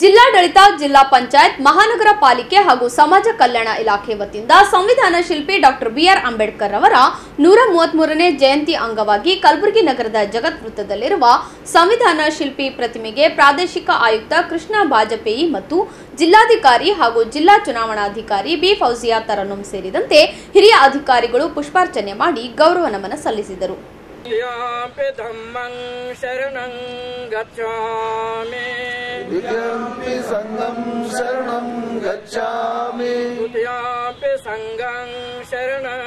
ಜಿಲ್ಲಾಡಳಿತ, ಜಿಲ್ಲಾ ಪಂಚಾಯತ್, ಮಹಾನಗರ ಪಾಲಿಕೆ ಹಾಗೂ ಸಮಾಜ ಕಲ್ಯಾಣ ಇಲಾಖೆ ವತಿಯಿಂದ ಸಂವಿಧಾನ ಶಿಲ್ಪಿ ಡಾಕ್ಟರ್ ಬಿಆರ್ ಅಂಬೇಡ್ಕರ್ ಅವರ 133ನೇ ಜಯಂತಿ ಅಂಗವಾಗಿ ಕಲಬುರಗಿ ನಗರದ ಜಗತ್ ವೃತ್ತದಲ್ಲಿರುವ ಸಂವಿಧಾನ ಶಿಲ್ಪಿ ಪ್ರತಿಮೆಗೆ ಪ್ರಾದೇಶಿಕ ಆಯುಕ್ತ ಕೃಷ್ಣ ಬಾಜಪೇಯಿ ಮತ್ತು ಜಿಲ್ಲಾಧಿಕಾರಿ ಹಾಗೂ ಜಿಲ್ಲಾ ಚುನಾವಣಾಧಿಕಾರಿ ಬಿ ಫೌಜಿಯಾ ತರನ್ನುಮ್ ಸೇರಿದಂತೆ ಹಿರಿಯ ಅಧಿಕಾರಿಗಳು ಪುಷ್ಪಾರ್ಚನೆ ಮಾಡಿ ಗೌರವ ನಮನ ಸಲ್ಲಿಸಿದರು. शरणं गच्छामि द्वितीयंपि संघं शरणं गच्छामि तृतीयंपि संघं शरणं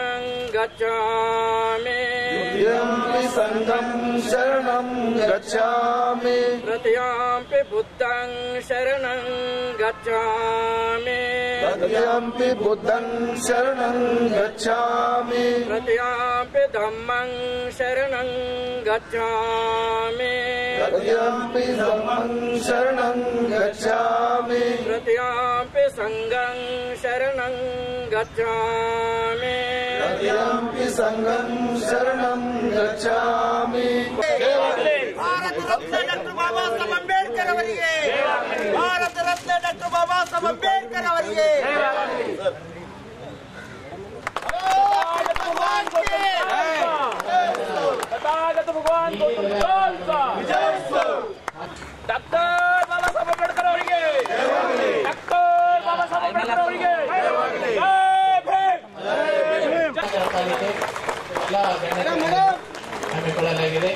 गच्छामि द्वितीयंपि संघं शरणं गच्छामि तृतीयंपि बुद्धं शरणं गच्छामि तृतीयंपि बुद्धं शरणं गच्छामि तृतीयंपि धम्मं शरणं गच्छामि तृतीयंपि धम्मं शरणं गच्छामि तृतीयंपि संघं शरणं गच्छामि तृतीयंपि संघं शरणं गच्छामि. भारत रत्न डॉक्टर बाबा साहेब अंबेडकर ಅವರಿಗೆ ಭಾರತ ರತ್ನ ಡಾಕ್ಟರ್ ಬಾಬಾ ಸಾಹೇಬ್ ಅಂಬೇಡ್ಕರ್ ಅವರಿಗೆ भगवान को डॉक्टर बाबा साहब अंबेडकर ಅವರಿಗೆ डॉक्टर बाबा साहब अंबेडकर ಅವರಿಗೆ ಹಮ್ಮಿಕೊಳ್ಳಲಾಗಿದೆ.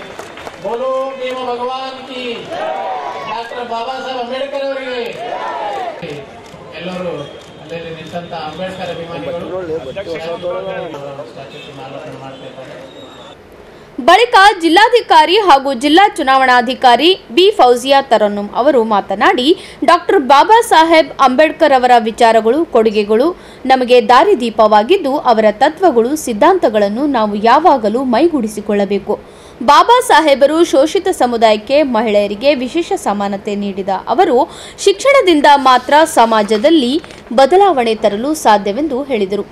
ಬೋಲೋ ಭೀಮ ಭಗವಾನ್ ಕಿ ಡಾಕ್ಟರ್ ಬಾಬಾ ಸಾಹೇಬ್ ಅಂಬೇಡ್ಕರ್ ಅವರಿಗೆ. ಎಲ್ಲರೂ ಅಲ್ಲಲ್ಲಿ ನಿಂತ ಅಂಬೇಡ್ಕರ್ ಅಭಿಮಾನಿಗಳು ಸ್ಟ್ಯಾಚ್ಯೂಗೆ ಮಾಲಾರ್ಪಣೆ ಮಾಡ್ತಿದ್ದಾರೆ. ಬಳಿಕ ಜಿಲ್ಲಾಧಿಕಾರಿ ಹಾಗೂ ಜಿಲ್ಲಾ ಚುನಾವಣಾಧಿಕಾರಿ ಬಿ ಫೌಜಿಯಾ ತರನ್ನುಮ್ ಅವರು ಮಾತನಾಡಿ, ಡಾಕ್ಟರ್ ಬಾಬಾ ಸಾಹೇಬ್ ಅಂಬೇಡ್ಕರ್ ಅವರ ವಿಚಾರಗಳು, ಕೊಡುಗೆಗಳು ನಮಗೆ ದಾರಿದೀಪವಾಗಿದ್ದು, ಅವರ ತತ್ವಗಳು, ಸಿದ್ಧಾಂತಗಳನ್ನು ನಾವು ಯಾವಾಗಲೂ ಮೈಗೂಡಿಸಿಕೊಳ್ಳಬೇಕು. ಬಾಬಾ ಸಾಹೇಬರು ಶೋಷಿತ ಸಮುದಾಯಕ್ಕೆ, ಮಹಿಳೆಯರಿಗೆ ವಿಶೇಷ ಸಮಾನತೆ ನೀಡಿದ ಅವರು ಶಿಕ್ಷಣದಿಂದ ಮಾತ್ರ ಸಮಾಜದಲ್ಲಿ ಬದಲಾವಣೆ ತರಲು ಸಾಧ್ಯವೆಂದು ಹೇಳಿದರು.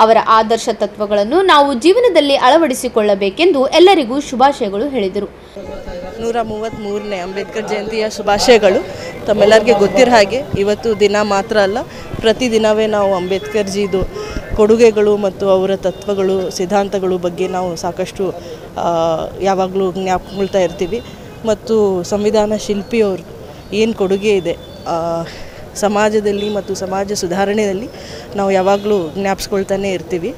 ಅವರ ಆದರ್ಶ ತತ್ವಗಳನ್ನು ನಾವು ಜೀವನದಲ್ಲಿ ಅಳವಡಿಸಿಕೊಳ್ಳಬೇಕೆಂದು ಎಲ್ಲರಿಗೂ ಶುಭಾಶಯಗಳು ಹೇಳಿದರು. 133ನೇ ಅಂಬೇಡ್ಕರ್ ಜಯಂತಿಯ ಶುಭಾಶಯಗಳು. ತಮ್ಮೆಲ್ಲರಿಗೆ ಗೊತ್ತಿರೋ ಹಾಗೆ ಇವತ್ತು ದಿನ ಮಾತ್ರ ಅಲ್ಲ, ಪ್ರತಿದಿನವೇ ನಾವು ಅಂಬೇಡ್ಕರ್ ಜಿದು ಕೊಡುಗೆಗಳು ಮತ್ತು ಅವರ ತತ್ವಗಳು, ಸಿದ್ಧಾಂತಗಳು ಬಗ್ಗೆ ನಾವು ಸಾಕಷ್ಟು ಯಾವಾಗಲೂ ಜ್ಞಾಪಕೊಳ್ತಾ ಇರ್ತೀವಿ. ಮತ್ತು ಸಂವಿಧಾನ ಶಿಲ್ಪಿಯವರು ಏನು ಕೊಡುಗೆ ಇದೆ ಸಮಾಜದಲ್ಲಿ ಮತ್ತು ಸಮಾಜ ಸುಧಾರಣೆಯಲ್ಲಿ ನಾವು ಯಾವಾಗಲೂ ಜ್ಞಾಪಿಸ್ಕೊಳ್ತಾನೆ ಇರ್ತೀವಿ.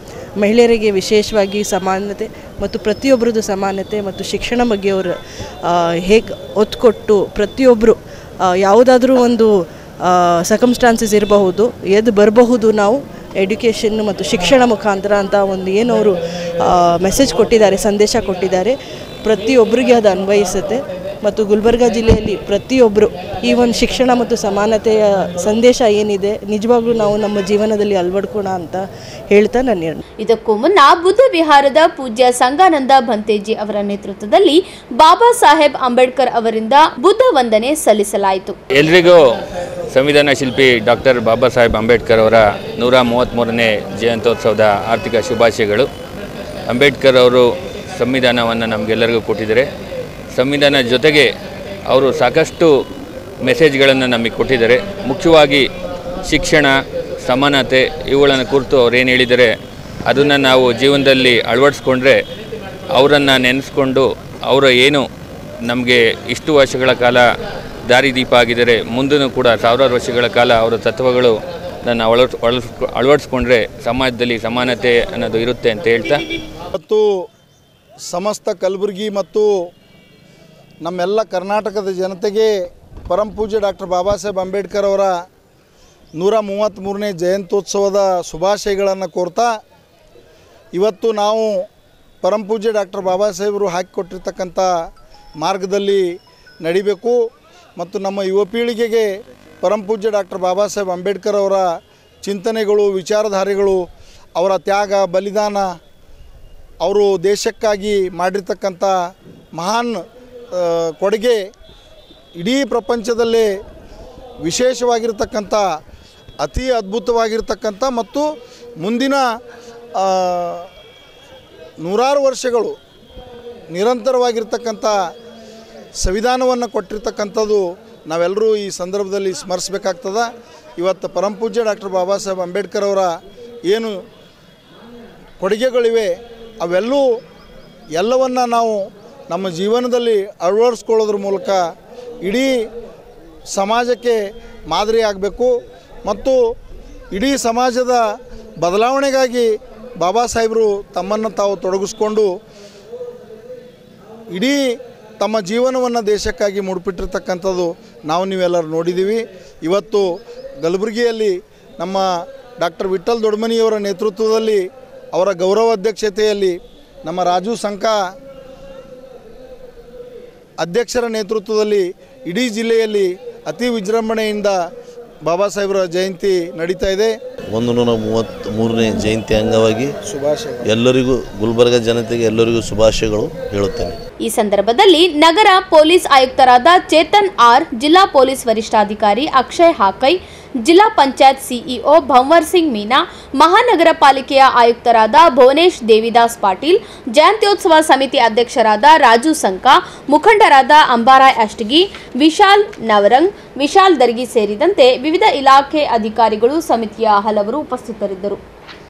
ಮಹಿಳೆಯರಿಗೆ ವಿಶೇಷವಾಗಿ ಸಮಾನತೆ ಮತ್ತು ಪ್ರತಿಯೊಬ್ಬರದ್ದು ಸಮಾನತೆ ಮತ್ತು ಶಿಕ್ಷಣ ಬಗ್ಗೆ ಅವರು ಹೇಗೆ ಒತ್ತು ಕೊಟ್ಟು ಪ್ರತಿಯೊಬ್ಬರು ಯಾವುದಾದ್ರೂ ಒಂದು ಸರ್ಕಮ್ಸ್ಟಾನ್ಸಸ್ ಇರಬಹುದು, ಎದ್ದು ಬರಬಹುದು, ನಾವು ಎಡ್ಯುಕೇಷನ್ ಮತ್ತು ಶಿಕ್ಷಣ ಮುಖಾಂತರ ಅಂತ ಒಂದು ಏನವರು ಮೆಸೇಜ್ ಕೊಟ್ಟಿದ್ದಾರೆ, ಸಂದೇಶ ಕೊಟ್ಟಿದ್ದಾರೆ. ಪ್ರತಿಯೊಬ್ಬರಿಗೆ ಅದು ಅನ್ವಯಿಸುತ್ತೆ. ಮತ್ತು ಗುಲ್ಬರ್ಗಾ ಜಿಲ್ಲೆಯಲ್ಲಿ ಪ್ರತಿಯೊಬ್ಬರು ಈ ಒಂದು ಶಿಕ್ಷಣ ಮತ್ತು ಸಮಾನತೆಯ ಸಂದೇಶ ಏನಿದೆ ನಿಜವಾಗ್ಲೂ ನಾವು ನಮ್ಮ ಜೀವನದಲ್ಲಿ ಅಳವಡಿಸೋಣ ಅಂತ ಹೇಳ್ತಾ ನಾನು. ಇದಕ್ಕೂ ಮುನ್ನ ಬುದ್ಧ ವಿಹಾರದ ಪೂಜ್ಯ ಸಂಗಾನಂದ ಭಂತೇಜಿ ಅವರ ನೇತೃತ್ವದಲ್ಲಿ ಬಾಬಾ ಸಾಹೇಬ್ ಅಂಬೇಡ್ಕರ್ ಅವರಿಂದ ಬುದ್ಧ ವಂದನೆ ಸಲ್ಲಿಸಲಾಯಿತು. ಎಲ್ರಿಗೂ ಸಂವಿಧಾನ ಶಿಲ್ಪಿ ಡಾಕ್ಟರ್ ಬಾಬಾ ಸಾಹೇಬ್ ಅಂಬೇಡ್ಕರ್ ಅವರ 133ನೇ ಜಯಂತ್ಯೋತ್ಸವದ ಆರ್ಥಿಕ ಶುಭಾಶಯಗಳು. ಅಂಬೇಡ್ಕರ್ ಅವರು ಸಂವಿಧಾನವನ್ನು ನಮಗೆಲ್ಲರಿಗೂ ಕೊಟ್ಟಿದ್ದಾರೆ. ಸಂವಿಧಾನ ಜೊತೆಗೆ ಅವರು ಸಾಕಷ್ಟು ಮೆಸೇಜ್ಗಳನ್ನು ನಮಗೆ ಕೊಟ್ಟಿದ್ದಾರೆ. ಮುಖ್ಯವಾಗಿ ಶಿಕ್ಷಣ, ಸಮಾನತೆ ಇವುಗಳನ್ನು ಕುರಿತು ಅವ್ರು ಏನು ಹೇಳಿದ್ದಾರೆ ಅದನ್ನು ನಾವು ಜೀವನದಲ್ಲಿ ಅಳವಡಿಸ್ಕೊಂಡ್ರೆ, ಅವರನ್ನು ನೆನೆಸ್ಕೊಂಡು ಅವರು ಏನು ನಮಗೆ ಇಷ್ಟು ವರ್ಷಗಳ ಕಾಲ ದಾರಿದೀಪ ಆಗಿದ್ದಾರೆ, ಮುಂದೂ ಕೂಡ ಸಾವಿರಾರು ವರ್ಷಗಳ ಕಾಲ ಅವರ ತತ್ವಗಳು ನನ್ನ ಅಳವಡಿಸ್ಕೊಂಡ್ರೆ ಸಮಾಜದಲ್ಲಿ ಸಮಾನತೆ ಅನ್ನೋದು ಇರುತ್ತೆ ಅಂತ ಹೇಳ್ತಾ, ಮತ್ತು ಸಮಸ್ತ ಕಲಬುರಗಿ ಮತ್ತು ನಮ್ಮೆಲ್ಲ ಕರ್ನಾಟಕದ ಜನತೆಗೆ ಪರಮ ಪೂಜ್ಯ ಡಾಕ್ಟರ್ ಬಾಬಾ ಸಾಹೇಬ್ ಅಂಬೇಡ್ಕರ್ ಅವರ 133ನೇ ಜಯಂತ್ಯೋತ್ಸವದ ಶುಭಾಶಯಗಳನ್ನು ಕೋರ್ತಾ, ಇವತ್ತು ನಾವು ಪರಮ ಪೂಜ್ಯ ಡಾಕ್ಟರ್ ಬಾಬಾ ಸಾಹೇಬರು ಹಾಕಿಕೊಟ್ಟಿರ್ತಕ್ಕಂಥ ಮಾರ್ಗದಲ್ಲಿ ನಡಿಬೇಕು ಮತ್ತು ನಮ್ಮ ಯುವ ಪೀಳಿಗೆಗೆ ಪರಮ ಪೂಜ್ಯ ಡಾಕ್ಟರ್ ಬಾಬಾ ಸಾಹೇಬ್ ಅಂಬೇಡ್ಕರ್ ಅವರ ಚಿಂತನೆಗಳು, ವಿಚಾರಧಾರೆಗಳು, ಅವರ ತ್ಯಾಗ, ಬಲಿದಾನ, ಅವರು ದೇಶಕ್ಕಾಗಿ ಮಾಡಿರ್ತಕ್ಕಂಥ ಮಹಾನ್ ಕೊಡುಗೆ ಇಡೀ ಪ್ರಪಂಚದಲ್ಲೇ ವಿಶೇಷವಾಗಿರ್ತಕ್ಕಂಥ, ಅತಿ ಅದ್ಭುತವಾಗಿರ್ತಕ್ಕಂಥ ಮತ್ತು ಮುಂದಿನ ನೂರಾರು ವರ್ಷಗಳು ನಿರಂತರವಾಗಿರ್ತಕ್ಕಂಥ ಸಂವಿಧಾನವನ್ನು ಕೊಟ್ಟಿರ್ತಕ್ಕಂಥದ್ದು ನಾವೆಲ್ಲರೂ ಈ ಸಂದರ್ಭದಲ್ಲಿ ಸ್ಮರಿಸಬೇಕಾಗ್ತದೆ. ಇವತ್ತು ಪರಮಪೂಜ್ಯ ಡಾಕ್ಟರ್ ಬಾಬಾ ಸಾಹೇಬ್ ಅಂಬೇಡ್ಕರ್ ಅವರ ಏನು ಕೊಡುಗೆಗಳಿವೆ ಎಲ್ಲವನ್ನು ನಾವು ನಮ್ಮ ಜೀವನದಲ್ಲಿ ಅಳವಡಿಸ್ಕೊಳ್ಳೋದ್ರ ಮೂಲಕ ಇಡೀ ಸಮಾಜಕ್ಕೆ ಮಾದರಿ ಆಗಬೇಕು ಮತ್ತು ಇಡೀ ಸಮಾಜದ ಬದಲಾವಣೆಗಾಗಿ ಬಾಬಾ ಸಾಹೇಬರು ತಮ್ಮನ್ನು ತಾವು ತೊಡಗಿಸ್ಕೊಂಡು ಇಡೀ ತಮ್ಮ ಜೀವನವನ್ನು ದೇಶಕ್ಕಾಗಿ ಮುಡುಪಿಟ್ಟಿರ್ತಕ್ಕಂಥದ್ದು ನೀವೆಲ್ಲರೂ ನೋಡಿದ್ದೀವಿ. ಇವತ್ತು ಕಲಬುರಗಿಯಲ್ಲಿ ನಮ್ಮ ಡಾಕ್ಟರ್ ವಿಠ್ಠಲ್ ದೊಡ್ಮನಿಯವರ ನೇತೃತ್ವದಲ್ಲಿ ಅವರ ಗೌರವ ಅಧ್ಯಕ್ಷತೆಯಲ್ಲಿ ನಮ್ಮ ರಾಜು ಸಂಕಾ ಅಧ್ಯಕ್ಷರ ನೇತೃತ್ವದಲ್ಲಿ ಇಡೀ ಜಿಲ್ಲೆಯಲ್ಲಿ ಅತಿ ವಿಜೃಂಭಣೆಯಿಂದ ಬಾಬಾ ಸಾಹೇಬರ ಜಯಂತಿ ನಡೀತಾ ಇದೆ. 133ನೇ ಜಯಂತಿ ಅಂಗವಾಗಿ ಎಲ್ಲರಿಗೂ ಗುಲ್ಬರ್ಗ ಜನತೆಗೆ ಎಲ್ಲರಿಗೂ ಶುಭಾಶಯಗಳು ಹೇಳುತ್ತೇನೆ. ಈ ಸಂದರ್ಭದಲ್ಲಿ ನಗರ ಪೊಲೀಸ್ ಆಯುಕ್ತರಾದ ಚೇತನ್ ಆರ್, ಜಿಲ್ಲಾ ಪೊಲೀಸ್ ವರಿಷ್ಠಾಧಿಕಾರಿ ಅಕ್ಷಯ್ ಹಾಕೈ, ಜಿಲ್ಲಾ ಪಂಚಾಯತ್ ಸಿಇಒ ಭಂವರ್ ಸಿಂಗ್ ಮೀನಾ, ಮಹಾನಗರ ಪಾಲಿಕೆಯ ಆಯುಕ್ತರಾದ ಭುವನೇಶ್ ದೇವಿದಾಸ್ ಪಾಟೀಲ್, ಜಯಂತ್ಯೋತ್ಸವ ಸಮಿತಿ ಅಧ್ಯಕ್ಷರಾದ ರಾಜು ಸಂಕಾ, ಮುಖಂಡರಾದ ಅಂಬಾರಾಯ್ ಅಷ್ಟಗಿ, ವಿಶಾಲ್ ನವರಂಗ್, ವಿಶಾಲ್ ದರ್ಗಿ ಸೇರಿದಂತೆ ವಿವಿಧ ಇಲಾಖೆ ಅಧಿಕಾರಿಗಳು, ಸಮಿತಿಯ ಹಲವರು ಉಪಸ್ಥಿತರಿದ್ದರು.